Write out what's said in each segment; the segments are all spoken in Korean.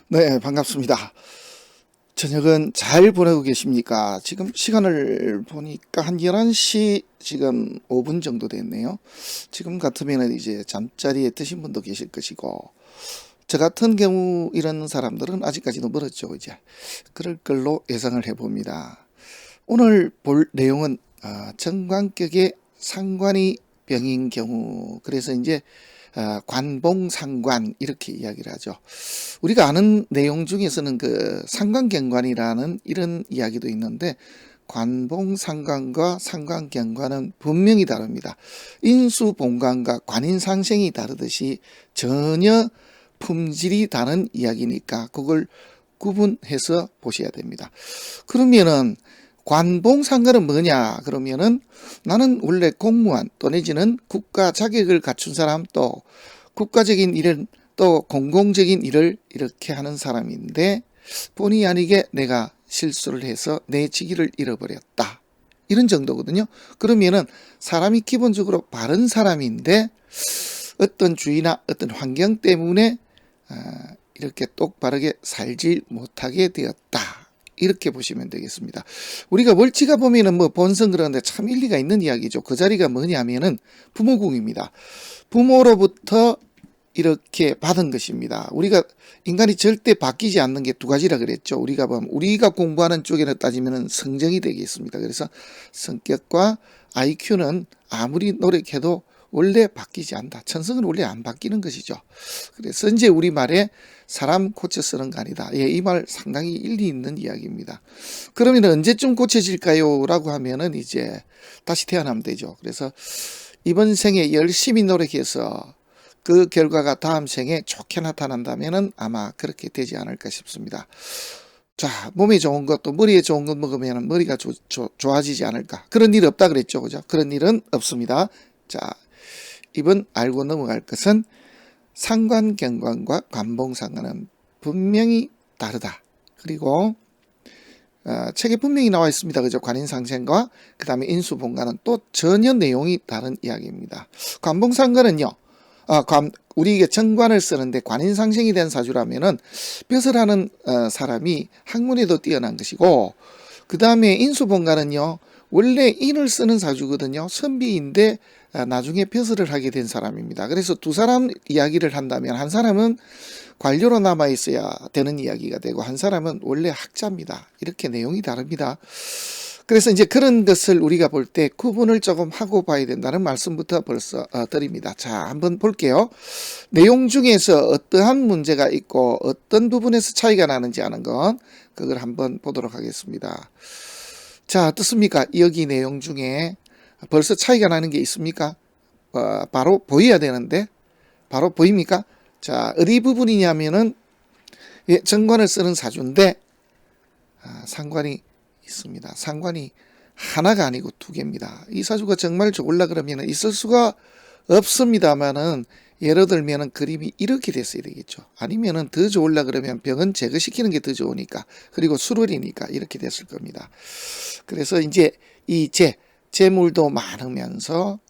네, 반갑습니다. 저녁은 잘 보내고 계십니까? 지금 시간을 보니까 한 11시 지금 5분 정도 됐네요. 지금 같으면 이제 잠자리에 드신 분도 계실 것이고, 저 같은 경우 이런 사람들은 아직까지도 멀었죠, 이제. 그럴 걸로 예상을 해봅니다. 오늘 볼 내용은 정관격의 상관이 병인 경우, 그래서 이제 관봉상관 이렇게 이야기를 하죠. 우리가 아는 내용 중에서는 그 상관경관이라는 이런 이야기도 있는데 관봉상관과 상관경관은 분명히 다릅니다. 인수본관과 관인상생이 다르듯이 전혀 품질이 다른 이야기니까 그걸 구분해서 보셔야 됩니다. 그러면은 관봉상관은 뭐냐? 그러면은 나는 원래 공무원 또 내지는 국가 자격을 갖춘 사람 또 국가적인 일은 또 공공적인 일을 이렇게 하는 사람인데 본의 아니게 내가 실수를 해서 내 직위를 잃어버렸다. 이런 정도거든요. 그러면은 사람이 기본적으로 바른 사람인데 어떤 주의나 어떤 환경 때문에 이렇게 똑바르게 살지 못하게 되었다. 이렇게 보시면 되겠습니다. 우리가 월지가 보면은 뭐 본성 그러는데 참 일리가 있는 이야기죠. 그 자리가 뭐냐면은 부모궁입니다. 부모로부터 이렇게 받은 것입니다. 우리가 인간이 절대 바뀌지 않는 게 두 가지라 그랬죠. 우리가 공부하는 쪽에는 따지면은 성정이 되겠습니다. 그래서 성격과 IQ는 아무리 노력해도 원래 바뀌지 않는다. 천성은 원래 안 바뀌는 것이죠. 그래서 이제 우리말에 사람 고쳐 쓰는 거 아니다. 예, 이 말 상당히 일리 있는 이야기입니다. 그러면 언제쯤 고쳐질까요? 라고 하면은 이제 다시 태어나면 되죠. 그래서 이번 생에 열심히 노력해서 그 결과가 다음 생에 좋게 나타난다면은 아마 그렇게 되지 않을까 싶습니다. 자, 몸에 좋은 것도 머리에 좋은 것 먹으면 머리가 좋아지지 않을까. 그런 일 없다 그랬죠. 그죠? 그런 일은 없습니다. 자, 이번 알고 넘어갈 것은 상관경관과 관봉상관은 분명히 다르다. 그리고 책에 분명히 나와 있습니다. 그죠? 관인상생과 그 다음에 인수본관은 또 전혀 내용이 다른 이야기입니다. 관봉상관은요. 우리 정관을 쓰는데 관인상생이 된 사주라면은 벼슬하는 사람이 학문에도 뛰어난 것이고 그 다음에 인수본관은요. 원래 인을 쓰는 사주거든요. 선비인데 나중에 벼슬을 하게 된 사람입니다. 그래서 두 사람 이야기를 한다면 한 사람은 관료로 남아 있어야 되는 이야기가 되고 한 사람은 원래 학자입니다. 이렇게 내용이 다릅니다. 그래서 이제 그런 것을 우리가 볼 때 구분을 조금 하고 봐야 된다는 말씀부터 벌써 드립니다. 자, 한번 볼게요. 내용 중에서 어떠한 문제가 있고 어떤 부분에서 차이가 나는지 하는 건 그걸 한번 보도록 하겠습니다. 자, 어떻습니까? 여기 내용 중에 벌써 차이가 나는 게 있습니까? 바로 보여야 되는데 바로 보입니까? 자, 어디 부분이냐면은 정관을 쓰는 사주인데 상관이 있습니다. 상관이 하나가 아니고 두 개입니다. 이 사주가 정말 좋을라 그러면 있을 수가 없습니다만은 예를 들면은 그림이 이렇게 됐어야 되겠죠. 아니면은 더 좋을라 그러면 병은 제거시키는 게 더 좋으니까 그리고 수월이니까 이렇게 됐을 겁니다. 그래서 이제 이 재물도 많으면서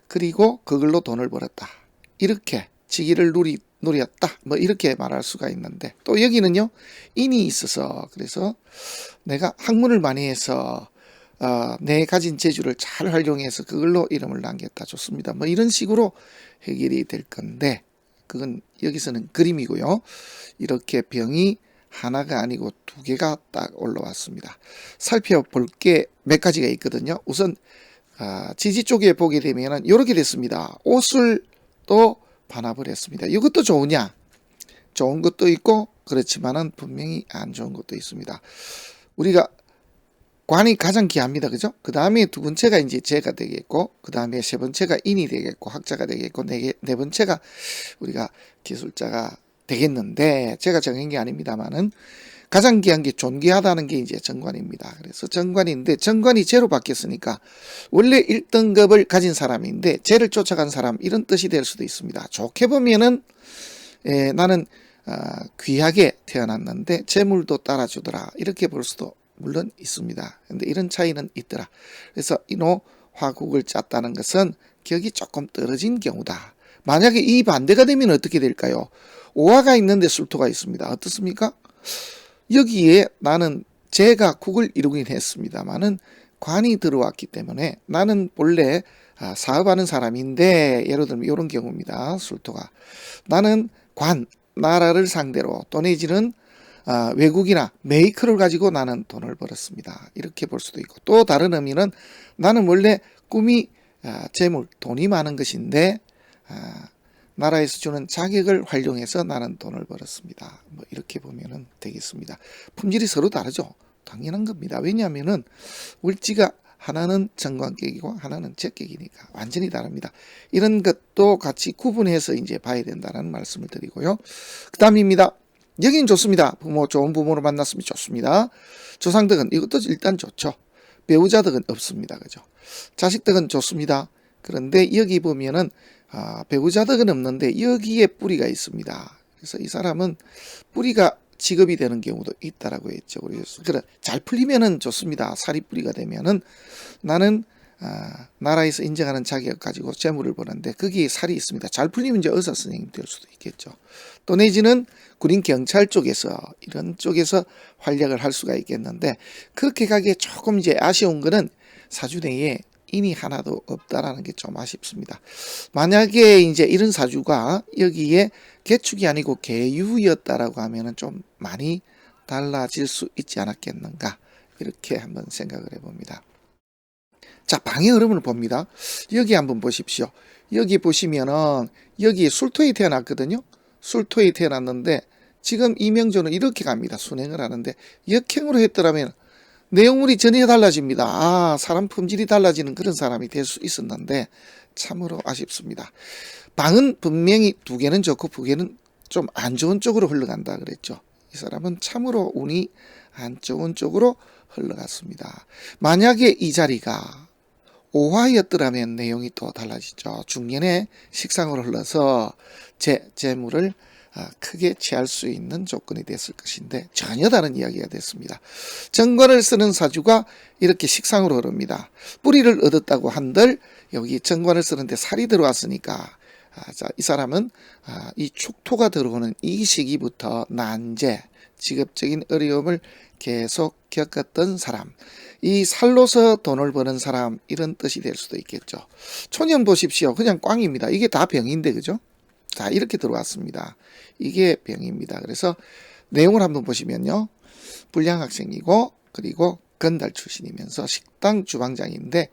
그리고 그걸로 돈을 벌었다. 이렇게 직위를 누렸다. 뭐 이렇게 말할 수가 있는데 또 여기는요. 인이 있어서 그래서 내가 학문을 많이 해서 내 가진 재주를 잘 활용해서 그걸로 이름을 남겼다. 좋습니다. 뭐 이런 식으로 해결이 될 건데 그건 여기서는 그림이고요. 이렇게 병이 하나가 아니고 두 개가 딱 올라왔습니다. 살펴볼 게 몇 가지가 있거든요. 우선 지지 쪽에 보게 되면은 이렇게 됐습니다. 옷을 또 반합을 했습니다. 이것도 좋으냐? 좋은 것도 있고 그렇지만은 분명히 안 좋은 것도 있습니다. 우리가 관이 가장 귀합니다. 그죠? 그 다음에 두 번째가 이제 재가 되겠고, 그 다음에 세 번째가 인이 되겠고, 학자가 되겠고, 네 번째가 우리가 기술자가 되겠는데, 제가 정한 게 아닙니다만은, 가장 귀한 게 존귀하다는 게 이제 정관입니다. 그래서 정관인데, 정관이 재로 바뀌었으니까, 원래 1등급을 가진 사람인데, 재를 쫓아간 사람, 이런 뜻이 될 수도 있습니다. 좋게 보면은, 나는, 귀하게 태어났는데, 재물도 따라주더라. 이렇게 볼 수도 물론 있습니다. 근데 이런 차이는 있더라. 그래서 인호 화국을 짰다는 것은 격이 조금 떨어진 경우다. 만약에 이 반대가 되면 어떻게 될까요? 오화가 있는데 술토가 있습니다. 어떻습니까? 여기에 나는 제가 국을 이루긴 했습니다만은 관이 들어왔기 때문에 나는 본래 사업하는 사람인데, 예를 들면 이런 경우입니다. 술토가 나는 관, 나라를 상대로 또 내지는 외국이나 메이커를 가지고 나는 돈을 벌었습니다. 이렇게 볼 수도 있고, 또 다른 의미는 나는 원래 꿈이 재물, 돈이 많은 것인데 나라에서 주는 자격을 활용해서 나는 돈을 벌었습니다. 뭐 이렇게 보면 되겠습니다. 품질이 서로 다르죠. 당연한 겁니다. 왜냐하면은 월지가 하나는 정관격이고 하나는 적격이니까 완전히 다릅니다. 이런 것도 같이 구분해서 이제 봐야 된다는 말씀을 드리고요. 그 다음입니다. 여긴 좋습니다. 부모, 좋은 부모를 만났으면 좋습니다. 조상덕은 이것도 일단 좋죠. 배우자덕은 없습니다. 그죠? 자식덕은 좋습니다. 그런데 여기 보면은 배우자덕은 없는데 여기에 뿌리가 있습니다. 그래서 이 사람은 뿌리가 직업이 되는 경우도 있다라고 했죠. 그래서 그래 잘 풀리면은 좋습니다. 살이 뿌리가 되면은 나는 나라에서 인정하는 자격 가지고 재물을 버는데 거기에 살이 있습니다. 잘 풀리면 이제 의사 선생님 될 수도 있겠죠. 또 내지는 군인 경찰 쪽에서 이런 쪽에서 활약을 할 수가 있겠는데, 그렇게 가기에 조금 이제 아쉬운 거는 사주 내에 인이 하나도 없다라는 게 좀 아쉽습니다. 만약에 이제 이런 사주가 여기에 개축이 아니고 개유였다라고 하면은 좀 많이 달라질 수 있지 않았겠는가, 이렇게 한번 생각을 해봅니다. 자, 방의 흐름을 봅니다. 여기 한번 보십시오. 여기 보시면은 여기 술토에 태어났거든요. 술토에 태어났는데 지금 이명조는 이렇게 갑니다. 순행을 하는데 역행으로 했더라면 내용물이 전혀 달라집니다. 사람 품질이 달라지는 그런 사람이 될 수 있었는데 참으로 아쉽습니다. 방은 분명히 두 개는 좋고 두 개는 좀 안 좋은 쪽으로 흘러간다 그랬죠. 이 사람은 참으로 운이 안 좋은 쪽으로 흘러갔습니다. 만약에 이 자리가 오화였더라면 내용이 또 달라지죠. 중년에 식상으로 흘러서 재물을 크게 취할 수 있는 조건이 됐을 것인데 전혀 다른 이야기가 됐습니다. 정관을 쓰는 사주가 이렇게 식상으로 흐릅니다. 뿌리를 얻었다고 한들 여기 정관을 쓰는데 살이 들어왔으니까 이 사람은 이 축토가 들어오는 이 시기부터 난제, 직업적인 어려움을 계속 겪었던 사람, 이 살로서 돈을 버는 사람, 이런 뜻이 될 수도 있겠죠. 초년 보십시오. 그냥 꽝입니다. 이게 다 병인데, 그죠? 자, 이렇게 들어왔습니다. 이게 병입니다. 그래서 내용을 한번 보시면요. 불량 학생이고, 그리고 건달 출신이면서 식당 주방장인데,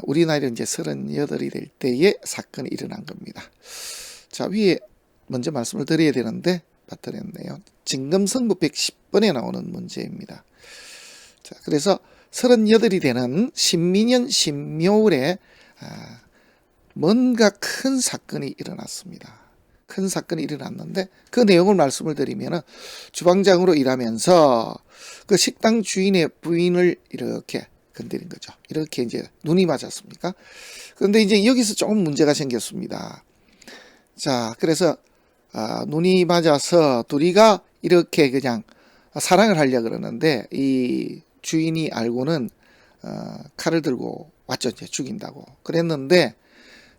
우리 나이로 이제 38이 될 때에 사건이 일어난 겁니다. 자, 위에 먼저 말씀을 드려야 되는데, 빠뜨렸네요. 진금성부 110번에 나오는 문제입니다. 자, 그래서 38이 되는 신민년 신묘월에 뭔가 큰 사건이 일어났습니다. 큰 사건이 일어났는데 그 내용을 말씀을 드리면 주방장으로 일하면서 그 식당 주인의 부인을 이렇게 건드린 거죠. 이렇게 이제 눈이 맞았습니까? 그런데 이제 여기서 조금 문제가 생겼습니다. 자, 그래서 눈이 맞아서 둘이가 이렇게 그냥 사랑을 하려 그러는데 이 주인이 알고는 칼을 들고 왔죠. 이제 죽인다고 그랬는데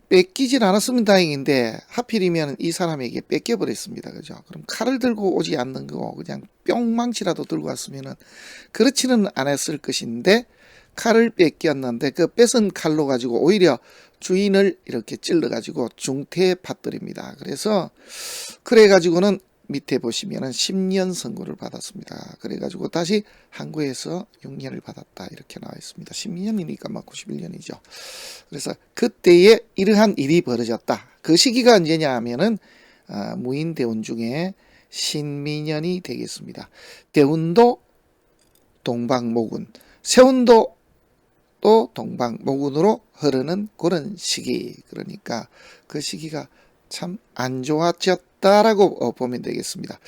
뺏기질 않았으면 다행인데 하필이면 이 사람에게 뺏겨버렸습니다. 그죠? 그럼 칼을 들고 오지 않는 거 그냥 뿅망치라도 들고 왔으면은 그렇지는 않았을 것인데 칼을 뺏겼는데 그 뺏은 칼로 가지고 오히려 주인을 이렇게 찔러 가지고 중태에 받들입니다. 그래 가지고는 밑에 보시면은 10년 선고를 받았습니다. 그래 가지고 다시 항구에서 6년을 받았다 이렇게 나와 있습니다. 10년이니까 막 91년이죠. 그래서 그때에 이러한 일이 벌어졌다. 그 시기가 언제냐 하면은 무인대운 중에 신민년이 되겠습니다. 대운도 동방모군, 세운도 또 동방모군으로 흐르는 그런 시기, 그러니까 그 시기가 참 안 좋아졌다라고 보면 되겠습니다.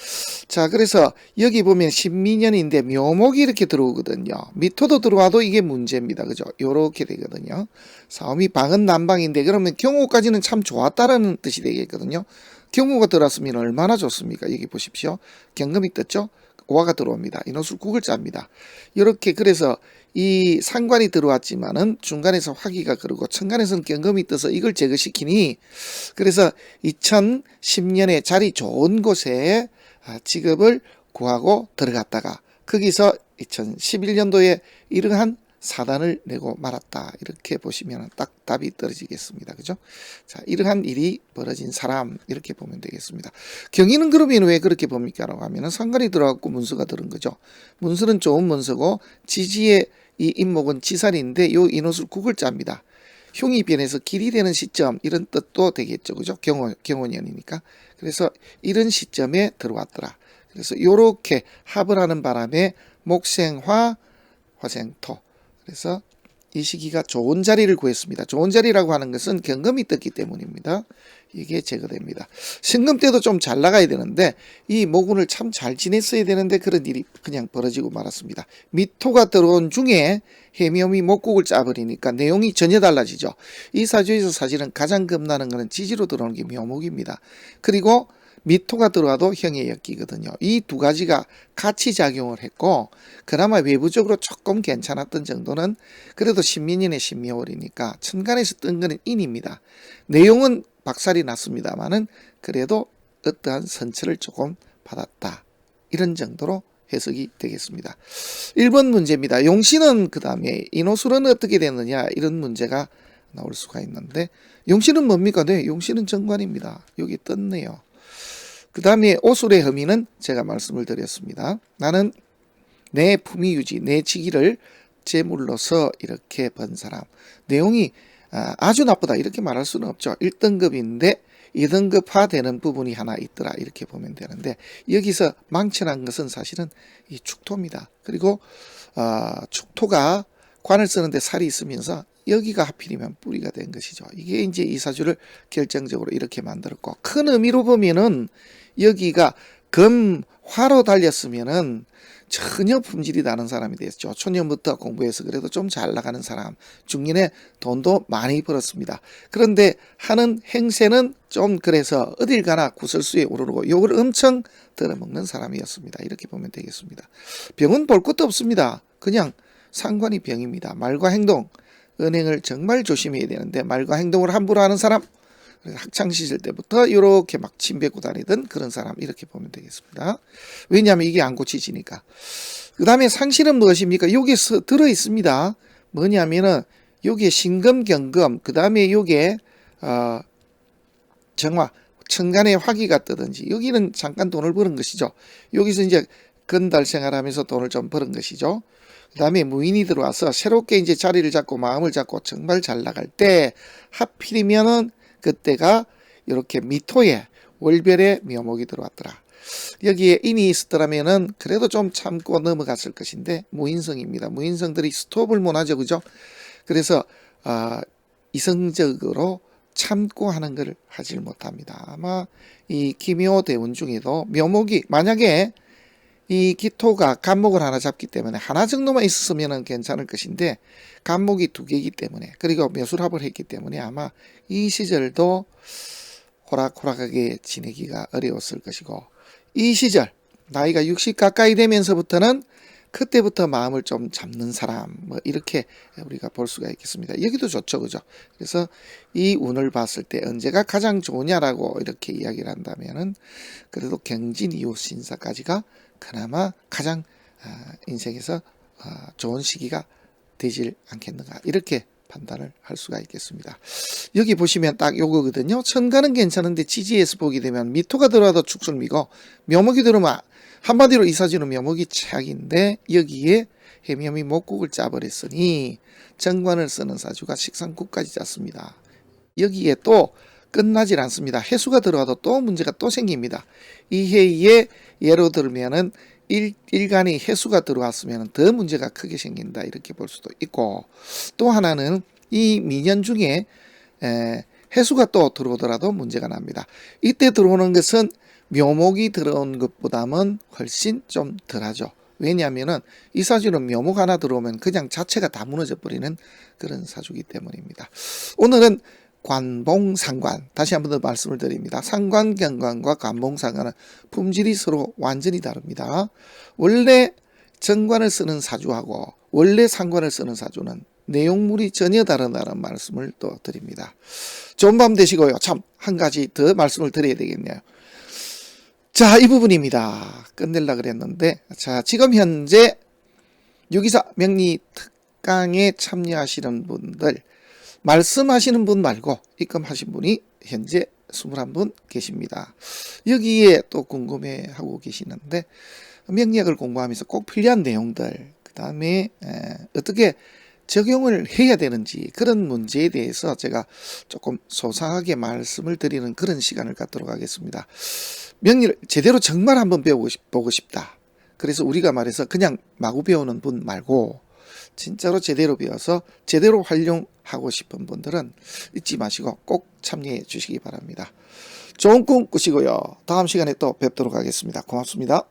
자, 그래서 여기 보면 신민년인데 묘목이 이렇게 들어오거든요. 미토도 들어와도 이게 문제입니다. 그죠? 요렇게 되거든요. 사오미 방은 남방인데 그러면 경호까지는 참 좋았다라는 뜻이 되겠거든요. 경호가 들어왔으면 얼마나 좋습니까? 여기 보십시오. 경금이 떴죠? 오화가 들어옵니다. 인호술 국을 짭니다. 이렇게 그래서 이 상관이 들어왔지만은 중간에서 화기가 그르고 천간에서는 경금이 떠서 이걸 제거시키니 그래서 2010년에 자리 좋은 곳에 직업을 구하고 들어갔다가 거기서 2011년도에 이러한 사단을 내고 말았다. 이렇게 보시면 딱 답이 떨어지겠습니다. 그죠? 자, 이러한 일이 벌어진 사람 이렇게 보면 되겠습니다. 경인은 그러면 왜 그렇게 봅니까? 라고 하면은 상관이 들어갔고 문서가 들은 거죠. 문서는 좋은 문서고 지지의 이 인목은 지살인데 요 인호술 국을 짭니다. 흉이 변해서 길이 되는 시점 이런 뜻도 되겠죠. 그죠? 경혼년이니까. 그래서 이런 시점에 들어왔더라. 그래서 요렇게 합을 하는 바람에 목생화 화생토 그래서 이 시기가 좋은 자리를 구했습니다. 좋은 자리라고 하는 것은 경금이 떴기 때문입니다. 이게 제거됩니다. 신금 때도 좀 잘 나가야 되는데 이 모군을 참 잘 지냈어야 되는데 그런 일이 그냥 벌어지고 말았습니다. 미토가 들어온 중에 해묘미 목국을 짜버리니까 내용이 전혀 달라지죠. 이 사주에서 사실은 가장 겁나는 것은 지지로 들어오는 게 묘목입니다. 그리고 미토가 들어와도 형해역기거든요. 이 두 가지가 같이 작용을 했고 그나마 외부적으로 조금 괜찮았던 정도는 그래도 신민년의 신묘월이니까 천간에서 뜬 거는 인입니다. 내용은 박살이 났습니다만은 그래도 어떠한 선처를 조금 받았다. 이런 정도로 해석이 되겠습니다. 1번 문제입니다. 용신은 그 다음에 인호술은 어떻게 됐느냐 이런 문제가 나올 수가 있는데 용신은 뭡니까? 네, 용신은 정관입니다. 여기 떴네요. 그 다음에 오술의 혐의는 제가 말씀을 드렸습니다. 나는 내 품위 유지, 내 직위를 제물로서 이렇게 번 사람. 내용이 아주 나쁘다 이렇게 말할 수는 없죠. 1등급인데 2등급화 되는 부분이 하나 있더라 이렇게 보면 되는데 여기서 망천한 것은 사실은 이 축토입니다. 그리고 축토가 관을 쓰는데 살이 있으면서 여기가 하필이면 뿌리가 된 것이죠. 이게 이제 이 사주를 결정적으로 이렇게 만들었고 큰 의미로 보면은 여기가 금화로 달렸으면은 전혀 품질이 다른 사람이 됐죠. 초년부터 공부해서 그래도 좀 잘 나가는 사람, 중년에 돈도 많이 벌었습니다. 그런데 하는 행세는 좀 그래서 어딜 가나 구설수에 오르고 욕을 엄청 들어먹는 사람이었습니다. 이렇게 보면 되겠습니다. 병은 볼 것도 없습니다. 그냥 상관이 병입니다. 말과 행동, 은행을 정말 조심해야 되는데 말과 행동을 함부로 하는 사람, 학창시절 때부터 이렇게 막 침 뱉고 다니던 그런 사람 이렇게 보면 되겠습니다. 왜냐하면 이게 안 고치지니까. 그 다음에 상실은 무엇입니까? 여기에 들어있습니다. 뭐냐면은 여기에 신금경금 그 다음에 여기에 정화 천간에 화기가 뜨든지 여기는 잠깐 돈을 버는 것이죠. 여기서 이제 건달 생활하면서 돈을 좀 버는 것이죠. 그 다음에 무인이 들어와서 새롭게 이제 자리를 잡고 마음을 잡고 정말 잘 나갈 때 하필이면은 그때가 이렇게 미토에 월별에 묘목이 들어왔더라. 여기에 인이 있었더라면은 그래도 좀 참고 넘어갔을 것인데 무인성입니다. 무인성들이 스톱을 못하죠. 그죠? 그래서 이성적으로 참고 하는 걸 하질 못합니다. 아마 이 기묘 대운 중에도 묘목이 만약에 이 기토가 간목을 하나 잡기 때문에 하나 정도만 있었으면 괜찮을 것인데 간목이 두 개이기 때문에 그리고 묘술합을 했기 때문에 아마 이 시절도 호락호락하게 지내기가 어려웠을 것이고 이 시절 나이가 60 가까이 되면서부터는 그때부터 마음을 좀 잡는 사람 뭐 이렇게 우리가 볼 수가 있겠습니다. 여기도 좋죠. 그죠? 그래서 이 운을 봤을 때 언제가 가장 좋으냐라고 이렇게 이야기를 한다면은 그래도 경진 이후 신사까지가 그나마 가장 인생에서 좋은 시기가 되질 않겠는가 이렇게 판단을 할 수가 있겠습니다. 여기 보시면 딱 요거거든요. 천간은 괜찮은데 지지에서 보게 되면 미토가 들어와도 축술미고 묘목이 들어오면 한마디로 이 사주는 묘목이 최악인데 여기에 해묘미 목국을 짜버렸으니 정관을 쓰는 사주가 식상국까지 짰습니다. 여기에 또 끝나질 않습니다. 해수가 들어와도 또 문제가 또 생깁니다. 이 해에 예로 들면은 일간이 해수가 들어왔으면 더 문제가 크게 생긴다 이렇게 볼 수도 있고 또 하나는 이 미년 중에 해수가 또 들어오더라도 문제가 납니다. 이때 들어오는 것은 묘목이 들어온 것보다는 훨씬 좀 덜하죠. 왜냐하면은 이 사주는 묘목 하나 들어오면 그냥 자체가 다 무너져 버리는 그런 사주기 때문입니다. 오늘은 관봉상관, 다시 한 번 더 말씀을 드립니다. 상관경관과 관봉상관은 품질이 서로 완전히 다릅니다. 원래 정관을 쓰는 사주하고 원래 상관을 쓰는 사주는 내용물이 전혀 다르다는 말씀을 또 드립니다. 좋은 밤 되시고요. 참 한 가지 더 말씀을 드려야 되겠네요. 자, 이 부분입니다. 끝내려고 그랬는데, 자, 지금 현재 624 명리 특강에 참여하시는 분들, 말씀하시는 분 말고 입금하신 분이 현재 21분 계십니다. 여기에 또 궁금해하고 계시는데, 명리학을 공부하면서 꼭 필요한 내용들, 그 다음에 어떻게 적용을 해야 되는지, 그런 문제에 대해서 제가 조금 소상하게 말씀을 드리는 그런 시간을 갖도록 하겠습니다. 명리를 제대로 정말 한번 보고 싶다. 그래서 우리가 말해서 그냥 마구 배우는 분 말고 진짜로 제대로 배워서 제대로 활용하고 싶은 분들은 잊지 마시고 꼭 참여해 주시기 바랍니다. 좋은 꿈 꾸시고요. 다음 시간에 또 뵙도록 하겠습니다. 고맙습니다.